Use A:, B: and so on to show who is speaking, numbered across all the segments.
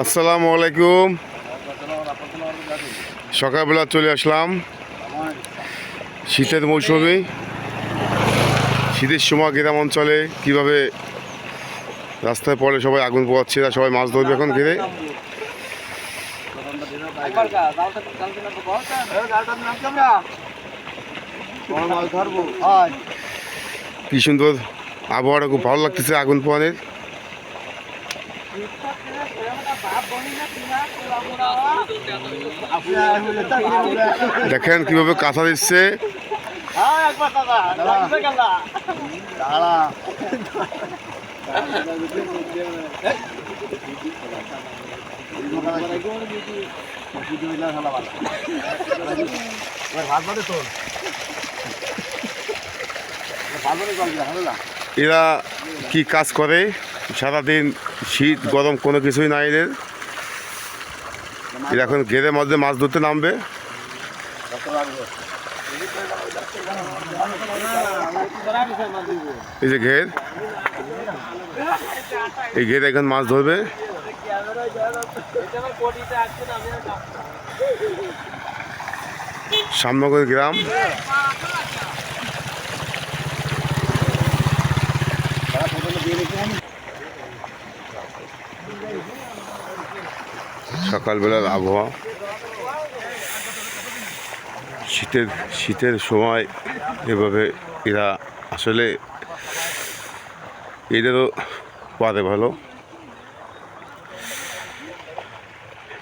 A: আসসালামু আলাইকুম। সকালবেলা চলে আসলাম শীতের মৌসুমে। শীতের সময় গ্রাম অঞ্চলে কীভাবে রাস্তায় পড়ে সবাই আগুন পোয়াচ্ছে, সবাই মাছ ধরবে এখন ঘিরে। কি সুন্দর আবহাওয়াটা, খুব ভালো লাগতেছে আগুন পোয়ানোর। দেখেন কিভাবে কাঁচা দিচ্ছে। এরা কি কাজ করে সারাদিন? শীত গরম কোনো কিছুই নাই এদের। এরা এখন ঘেরের মধ্যে মাছ ধরতে নামবে। এই যে ঘের, এই ঘের এখন মাছ ধরবে। শ্যামনগর গ্রাম। সকালবেলার আবহাওয়া, শীতের সময় এভাবে এরা আসলে এদেরও পারে ভালো,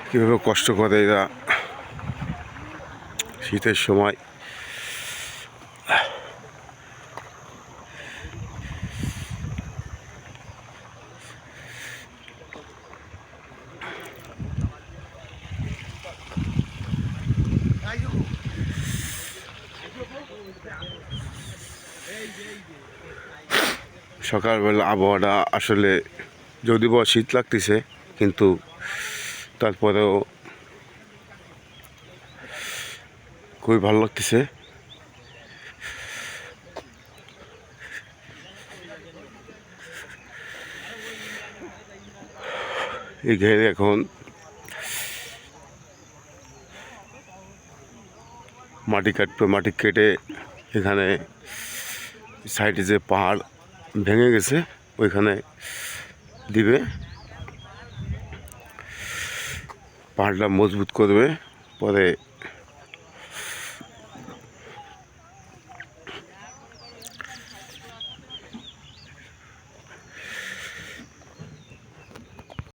A: কীভাবে কষ্ট করে এরা শীতের সময়। সকালবেলা আবহাওয়াটা আসলে যদিও বা শীত লাগতেছে, কিন্তু তারপরেও খুবই ভালো লাগতেছে। এই ঘেরে এখন মাটি কেটে এখানে সাইডে যে পাহাড় ভেঙে গেছে ওইখানে দিবে, পাহাড়টা মজবুত করবে, পরে